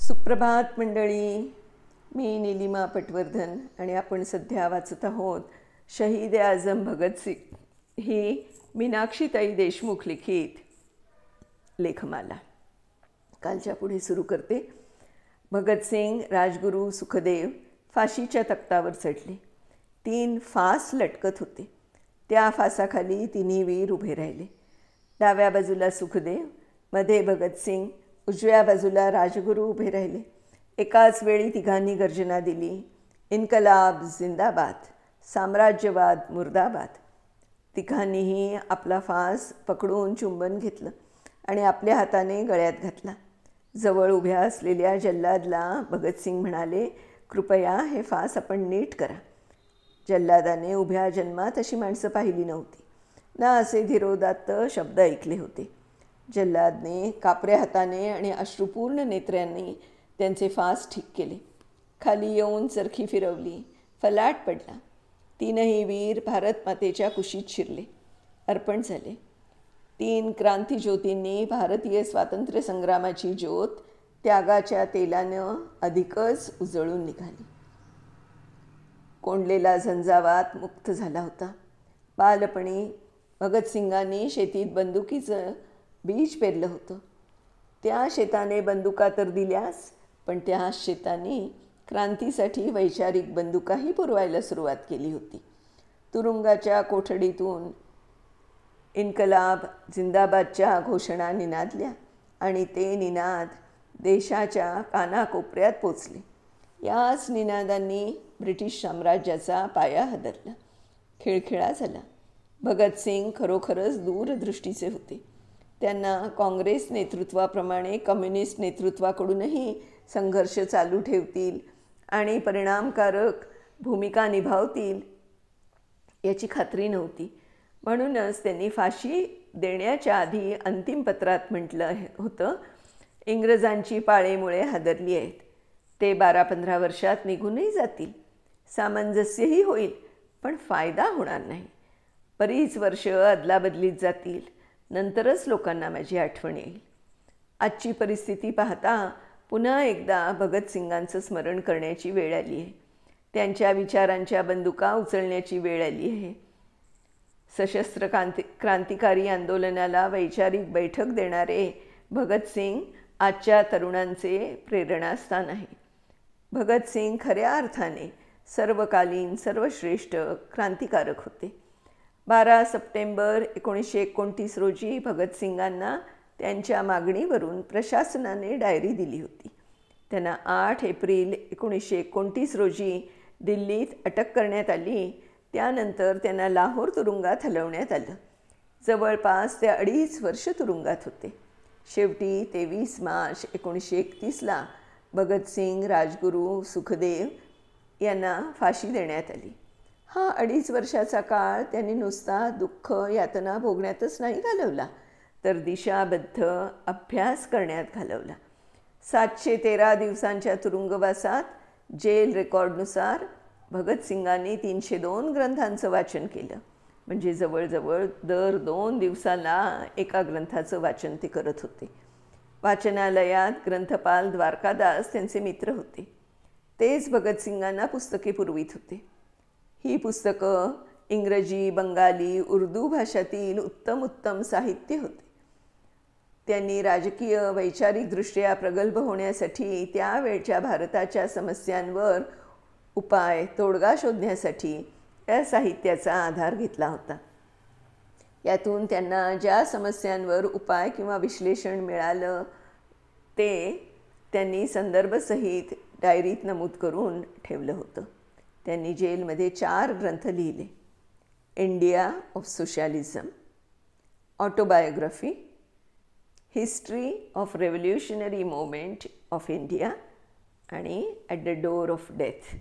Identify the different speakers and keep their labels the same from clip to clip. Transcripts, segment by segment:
Speaker 1: सुप्रभात मंडळी. मी नीलिमा पटवर्धन आणि आपण सध्या वाचत आहोत शहीद आझम भगतसिंग ही मीनाक्षीताई देशमुख लिखित लेखमाला. कालच्या पुढे सुरू करते. भगतसिंग, राजगुरू, सुखदेव फाशीच्या तख्तावर चढले. 3 फास लटकत होते. त्या फासाखाली तिन्ही वीर उभे राहिले. डाव्या बाजूला सुखदेव, मध्ये भगतसिंग, उजव्या बाजूला राजगुरू उभे राहिले. एकाच वेळी तिघांनी गर्जना दिली, इन्कलाब जिंदाबाद, साम्राज्यवाद मुर्दाबाद. तिघांनीही आपला फास पकडून चुंबन घेतलं आणि आपल्या हाताने गळ्यात घातला. जवळ उभ्या असलेल्या जल्लादला भगतसिंग म्हणाले, कृपया हे फास आपण नीट करा. जल्लादाने उभ्या जन्मात अशी माणसं पाहिली नव्हती ना असे धीरोदात्त शब्द ऐकले होते. जल्लादने कापऱ्या हाताने आणि अश्रुपूर्ण नेत्र्यांनी त्यांचे फास ठीक केले. खाली येऊन चरखी फिरवली. फलाट पडला. 3ही वीर भारत मातेच्या कुशीत शिरले, अर्पण झाले. 3 क्रांतिज्योतींनी भारतीय स्वातंत्र्य संग्रामाची ज्योत त्यागाच्या तेलानं अधिकच उजळून निघाली. कोंडलेला झंझावात मुक्त झाला होता. बालपणी भगतसिंगांनी शेतीत बंदुकीचं बीज पेरलं होतं. त्या शेताने बंदुका तर दिल्यास, पण त्या शेताने क्रांतीसाठी वैचारिक बंदुकाही पुरवायला सुरुवात केली होती. तुरुंगाच्या कोठडीतून इन्कलाब जिंदाबादच्या घोषणा निनादल्या आणि ते निनाद देशाच्या कानाकोपऱ्यात पोचले. याच निनादांनी ब्रिटिश साम्राज्याचा पाया हादरला. खिळखिळा झाला. भगतसिंग खरोखरच दूरदृष्टीचे होते. त्यांना काँग्रेस नेतृत्वाप्रमाणे कम्युनिस्ट नेतृत्वाकडूनही संघर्ष चालू ठेवतील आणि परिणामकारक भूमिका निभावतील याची खात्री नव्हती. म्हणूनच त्यांनी फाशी देण्याच्या आधी अंतिम पत्रात म्हटलं होतं, इंग्रजांची पाळेमुळे हादरली आहेत. ते 12-15 वर्षात निघूनही जातील. सामंजस्यही होईल, पण फायदा होणार नाही. बरीच वर्ष अदलाबदलीत जातील. नंतरच लोकांना माझी आठवण येईल. आजची परिस्थिती पाहता पुन्हा एकदा भगतसिंगांचं स्मरण करण्याची वेळ आली आहे. त्यांच्या विचारांच्या बंदुका उचलण्याची वेळ आली आहे. सशस्त्र क्रांतिकारी आंदोलनाला वैचारिक बैठक देणारे भगतसिंग आजच्या तरुणांचे प्रेरणास्थान आहे. भगतसिंग खऱ्या अर्थाने सर्वकालीन सर्वश्रेष्ठ क्रांतिकारक होते. 12 सप्टेंबर 1929 रोजी भगतसिंगांना त्यांच्या मागणीवरून प्रशासनाने डायरी दिली होती. त्यांना 8 एप्रिल 1929 रोजी दिल्लीत अटक करण्यात आली. त्यानंतर त्यांना लाहोर तुरुंगात हलवण्यात आलं. जवळपास ते 2.5 वर्ष तुरुंगात होते. शेवटी 23 मार्च 1931ला भगतसिंग, राजगुरू, सुखदेव यांना फाशी देण्यात आली. हा 2.5 वर्षाचा काळ त्यांनी नुसता दुःख यातना भोगण्यातच नाही घालवला, तर दिशाबद्ध अभ्यास करण्यात घालवला. 713 दिवसांच्या तुरुंगवासात जेल रेकॉर्डनुसार भगतसिंगांनी 302 ग्रंथांचं वाचन केलं. म्हणजे जवळजवळ दर 2 दिवसाला एका ग्रंथाचं वाचन ते करत होते. वाचनालयात ग्रंथपाल द्वारकादास त्यांचे मित्र होते. तेच भगतसिंगांना पुस्तके पुरवित होते. ही पुस्तकं इंग्रजी, बंगाली, उर्दू भाषातील उत्तम साहित्य होते. त्यांनी राजकीय वैचारिकदृष्ट्या प्रगल्भ होण्यासाठी त्यावेळच्या भारताच्या समस्यांवर उपाय तोडगा शोधण्यासाठी या साहित्याचा आधार घेतला होता. यातून त्यांना ज्या समस्यांवर उपाय किंवा विश्लेषण मिळालं ते त्यांनी संदर्भसहित डायरीत नमूद करून ठेवलं होतं. त्यांनी जेलमध्ये 4 ग्रंथ लिहिले. India of socialism, autobiography, history of revolutionary movement of India आणि at the door of death.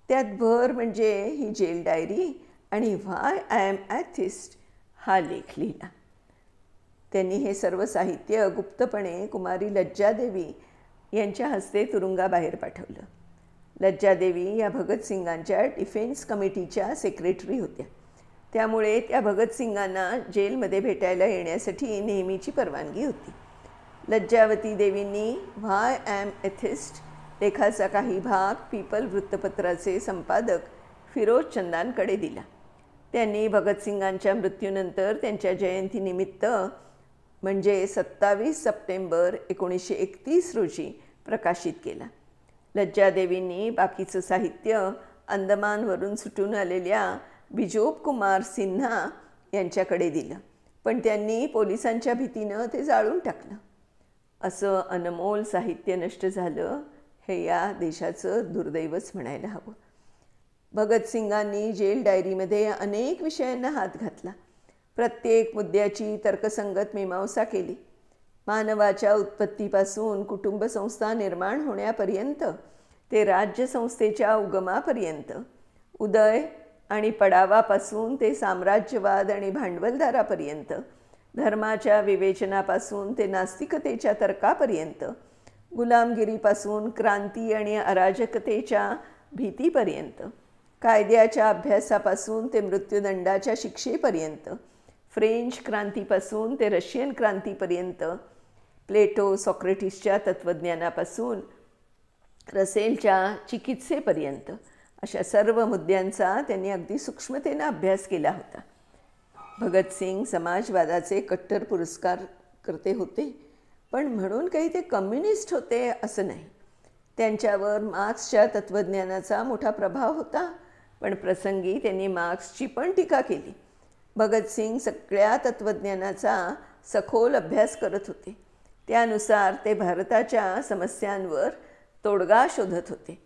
Speaker 1: त्यात भर म्हणजे ही जेल डायरी आणि व्हाय आय एम ॲथिस्ट हा लेख लिहिला. त्यांनी हे सर्व साहित्य गुप्तपणे कुमारी लज्जादेवी यांच्या हस्ते तुरुंगाबाहेर पाठवलं. लज्जादेवी या भगतसिंगांच्या डिफेन्स कमिटीच्या सेक्रेटरी होत्या. त्यामुळे त्या भगतसिंगांना जेलमध्ये भेटायला येण्यासाठी नेहमीची परवानगी होती. लज्जावती देवींनी व्हाय ॲम एथिस्ट लेखाचा काही भाग पीपल वृत्तपत्राचे संपादक फिरोज चंदांकडे दिला. त्यांनी भगतसिंगांच्या मृत्यूनंतर त्यांच्या जयंतीनिमित्त म्हणजे 27 सप्टेंबर 1931 रोजी प्रकाशित केला. लज्जादेवींनी बाकीचं साहित्य अंदमानवरून सुटून आलेल्या बिजोब कुमार सिन्हा यांच्याकडे दिलं, पण त्यांनी पोलिसांच्या भीतीनं ते जाळून टाकलं. असं अनमोल साहित्य नष्ट झालं हे या देशाचं दुर्दैवच म्हणायला हवं. भगतसिंगांनी जेल डायरीमध्ये अनेक विषयांना हात घातला. प्रत्येक मुद्द्याची तर्कसंगत मीमांसा केली. मानवाच्या उत्पत्तीपासून कुटुंबसंस्था निर्माण होण्यापर्यंत ते राज्यसंस्थेच्या उगमापर्यंत, उदय आणि पडावापासून ते साम्राज्यवाद आणि भांडवलदारापर्यंत, धर्माच्या विवेचनापासून ते नास्तिकतेच्या तर्कापर्यंत, गुलामगिरीपासून क्रांती आणि अराजकतेच्या भीतीपर्यंत, कायद्याच्या अभ्यासापासून ते मृत्यूदंडाच्या शिक्षेपर्यंत, फ्रेंच क्रांतीपासून ते रशियन क्रांतीपर्यंत, प्लेटो सॉक्रेटिसच्या तत्त्वज्ञानापासून रसेलच्या चिकित्सेपर्यंत अशा सर्व मुद्द्यांचा त्यांनी अगदी सूक्ष्मतेनं अभ्यास केला होता. भगतसिंग समाजवादाचे कट्टर पुरस्कारकर्ते होते, पण म्हणून काही ते कम्युनिस्ट होते असं नाही. त्यांच्यावर मार्क्सच्या तत्त्वज्ञानाचा मोठा प्रभाव होता, पण प्रसंगी त्यांनी मार्क्सची पण टीका केली. भगतसिंग सगळ्या तत्त्वज्ञानाचा सखोल अभ्यास करत होते. त्यानुसार ते भारताच्या समस्यांवर तोडगा शोधत होते.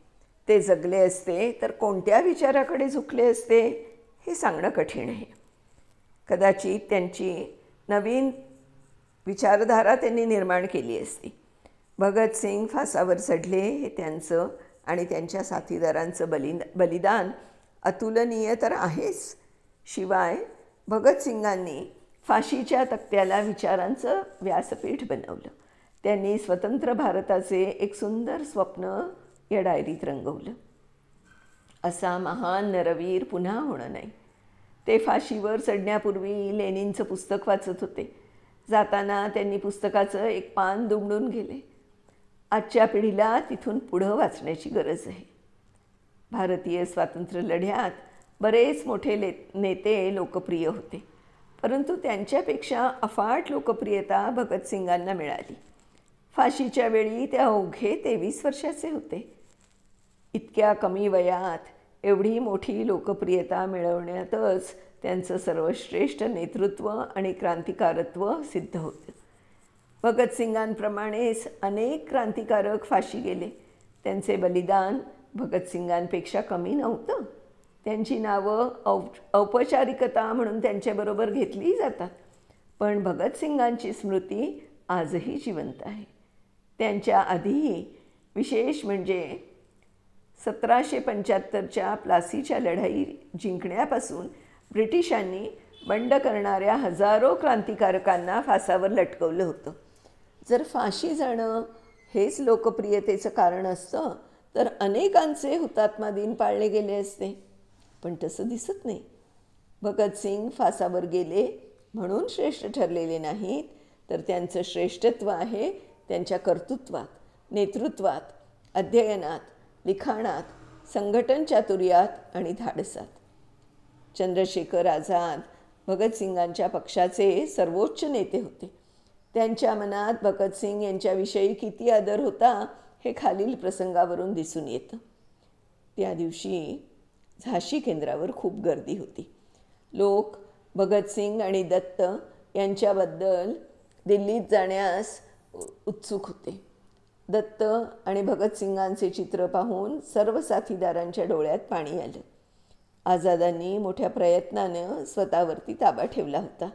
Speaker 1: ते जगले असते तर कोणत्या विचाराकडे झुकले असते हे सांगणं कठीण आहे. कदाचित त्यांची नवीन विचारधारा त्यांनी निर्माण केली असती. भगतसिंग फासावर चढले हे त्यांचं आणि त्यांच्या साथीदारांचं बलिदान अतुलनीय तर आहेच. शिवाय भगतसिंगांनी फाशीच्या तक्त्याला विचारांचं व्यासपीठ बनवलं. त्यांनी स्वतंत्र भारताचे एक सुंदर स्वप्न या डायरीत रंगवलं. असा महान नरवीर पुन्हा होणं नाही. ते फाशीवर चढण्यापूर्वी लेनिनचं पुस्तक वाचत होते. जाताना त्यांनी पुस्तकाचं एक पान दुमडून गेले. आजच्या पिढीला तिथून पुढं वाचण्याची गरज आहे. भारतीय स्वातंत्र्य लढ्यात बरेच मोठे नेते लोकप्रिय होते, परंतु त्यांच्यापेक्षा अफाट लोकप्रियता भगतसिंगांना मिळाली. फाशीच्या वेळी ते अवघे 23 वर्षाचे होते. इतक्या कमी वयात एवढी मोठी लोकप्रियता मिळवण्यातच त्यांचं सर्वश्रेष्ठ नेतृत्व आणि क्रांतिकारत्व सिद्ध होतं. भगतसिंगांप्रमाणेच अनेक क्रांतिकारक फाशी गेले. त्यांचे बलिदान भगतसिंगांपेक्षा कमी नव्हतं. त्यांची नावं औपचारिकता म्हणून त्यांच्याबरोबर घेतली जातात, पण भगतसिंगांची स्मृती आजही जिवंत आहे. त्यांच्या आधीही, विशेष म्हणजे 1775च्या प्लासीच्या लढाई जिंकण्यापासून ब्रिटिशांनी बंड करणाऱ्या हजारो क्रांतिकारकांना फासावर लटकवलं होतं. जर फाशी जाणं हेच लोकप्रियतेचं कारण असतं तर अनेकांचे हुतात्मा दिन पाळले गेले असते, पण तसं दिसत नाही. भगतसिंग फासावर गेले म्हणून श्रेष्ठ ठरलेले नाहीत, तर त्यांचं श्रेष्ठत्व आहे त्यांच्या कर्तृत्वात, नेतृत्वात, अध्ययनात, लिखाणात, संघटन चातुर्यात आणि धाडसात. चंद्रशेखर आझाद भगतसिंगांच्या पक्षाचे सर्वोच्च नेते होते. त्यांच्या मनात भगतसिंग यांच्याविषयी किती आदर होता हे खालील प्रसंगावरून दिसून येतं. त्या दिवशी झाशी केंद्रावर खूप गर्दी होती. लोक भगतसिंग आणि दत्त यांच्याबद्दल दिल्लीत जाण्यास उत्सुक होते. दत्त आणि भगतसिंगांचे चित्र पाहून सर्व साथीदारांच्या डोळ्यात पाणी आलं. आझादांनी मोठ्या प्रयत्नानं स्वतःवरती ताबा ठेवला होता.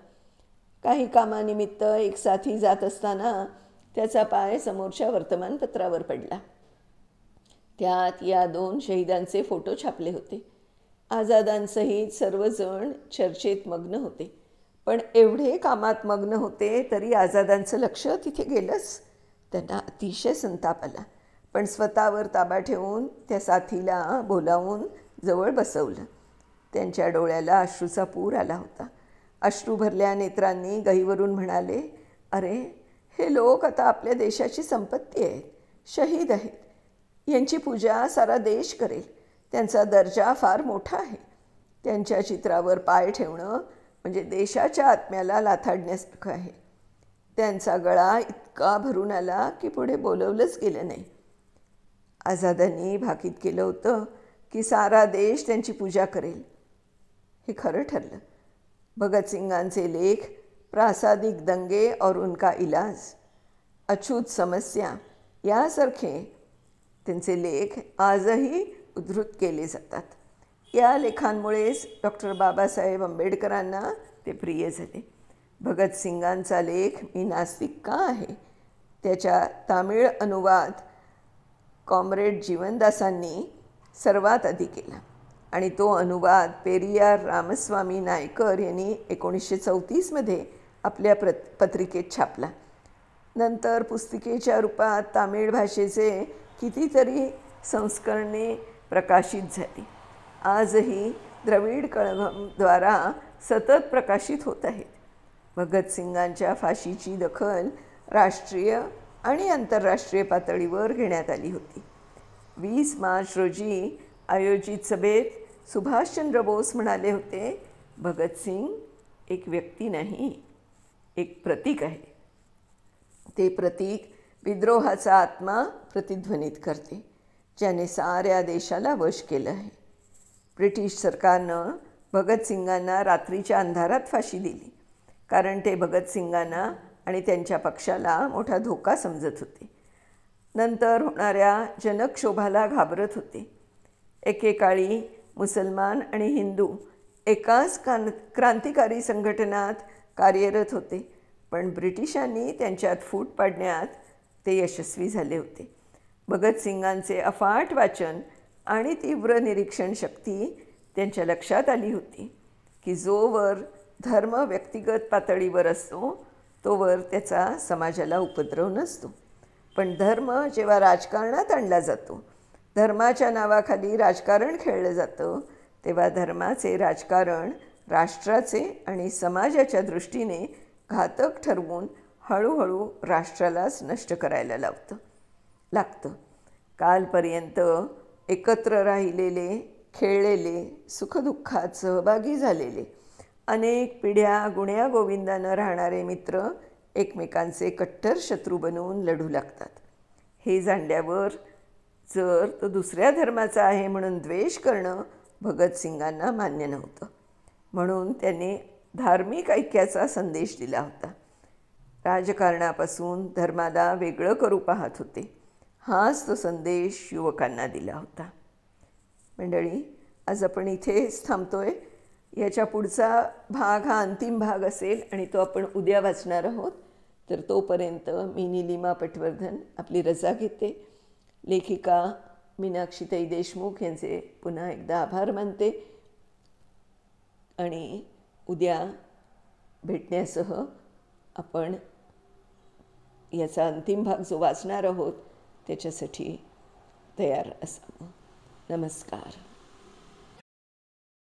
Speaker 1: काही कामानिमित्त एक साथी जात असताना त्याचा पाय समोरच्या वर्तमानपत्रावर पडला. त्यात या 2 शहीदांचे फोटो छापले होते. आझादांसहित सर्वजण चर्चेत मग्न होते, पण एवढे कामात मग्न होते तरी आझादांचं लक्ष तिथे गेलंच. त्यांना अतिशय संताप आला, पण स्वतःवर ताबा ठेवून त्या साथीला बोलावून जवळ बसवलं. त्यांच्या डोळ्याला अश्रूचा पूर आला होता. अश्रू भरल्या नेत्रांनी गहीवरून म्हणाले, अरे हे लोक आता आपल्या देशाची संपत्ती आहेत, शहीद आहेत. यांची पूजा सारा देश करेल. त्यांचा दर्जा फार मोठा आहे. त्यांच्या चित्रावर पाय ठेवणं म्हणजे देशाच्या आत्म्याला लाथाडण्यासारखं आहे. त्यांचा गळा इतका भरून आला की पुढे बोलवलंच गेलं नाही. आझादांनी भाकीत केलं होतं की सारा देश त्यांची पूजा करेल. हे खरं ठरलं. भगतसिंगांचे लेख प्रासादिक दंगे और उनका इलाज, अछूत समस्या यासारखे त्यांचे लेख आजही उद्धृत केले जातात. या लेखांमुळेच डॉक्टर बाबासाहेब आंबेडकरांना ते प्रिय झाले. भगतसिंगांचा लेख मी नास्तिक का आहे त्याच्या तामिळ अनुवाद कॉम्रेड जीवनदासांनी सर्वात आधी केला आणि तो अनुवाद पेरियार रामस्वामी नायकर यांनी 1934मध्ये आपल्या पत्रिकेत छापला. नंतर पुस्तिकेच्या रूपात तामिळ भाषेचे कितीतरी संस्करणे प्रकाशित झाली. आजही द्रविड कळघमद्वारा सतत प्रकाशित होत आहेत. भगतसिंगांच्या फाशीची दखल राष्ट्रीय आणि आंतरराष्ट्रीय पातळीवर घेण्यात आली होती. 20 मार्च रोजी आयोजित सभेत सुभाषचंद्र बोस म्हणाले होते, भगतसिंग एक व्यक्ती नाही, एक प्रतीक आहे. ते प्रतीक विद्रोहाचा आत्मा प्रतिध्वनित करते, ज्याने साऱ्या देशाला वश केलं आहे. ब्रिटिश सरकारनं भगतसिंगांना रात्रीच्या अंधारात फाशी दिली, कारण ते भगतसिंगांना आणि त्यांच्या पक्षाला मोठा धोका समजत होते. नंतर होणाऱ्या जनक्षोभाला घाबरत होते. एकेकाळी मुसलमान आणि हिंदू एकाच क्रांतिकारी संघटनात कार्यरत होते, पण ब्रिटिशांनी त्यांच्यात फूट पाडण्यात ते यशस्वी झाले होते. भगतसिंगांचे अफाट वाचन आणि तीव्र निरीक्षण शक्ती त्यांच्या लक्षात आली होती की जोवर धर्म व्यक्तिगत पातळीवर असतो तोवर त्याचा समाजाला उपद्रव नसतो, पण धर्म जेव्हा राजकारणात आणला जातो, धर्माच्या नावाखाली राजकारण खेळलं जातं, तेव्हा धर्माचे राजकारण राष्ट्राचे आणि समाजाच्या दृष्टीने घातक ठरवून हळूहळू राष्ट्रालाच नष्ट करायला लागतं. कालपर्यंत एकत्र राहिलेले, खेळलेले, सुखदुःखात सहभागी झालेले, अनेक पिढ्या गुण्यागोविंदानं राहणारे मित्र एकमेकांचे कट्टर शत्रू बनवून लढू लागतात. हे जाणल्यावर जर तो दुसऱ्या धर्माचा आहे म्हणून द्वेष करणं भगतसिंगांना मान्य नव्हतं. म्हणून त्यांनी धार्मिक ऐक्याचा संदेश दिला होता. राजकारणापासून धर्माला वेगळं करू पाहत होते. हाच तो संदेश युवकांना दिला होता. मंडळी, आज आपण इथेच थांबतोय. याच्या पुढचा भाग हा अंतिम भाग असेल आणि तो आपण उद्या वाचणार आहोत. तर तोपर्यंत मी नीलिमा पटवर्धन आपली रजा घेते. लेखिका मीनाक्षीताई देशमुख यांचे पुन्हा एकदा आभार मानते आणि उद्या भेटण्यासह आपण याचा अंतिम भाग जो वाचणार आहोत त्याच्यासाठी तयार असावं. नमस्कार.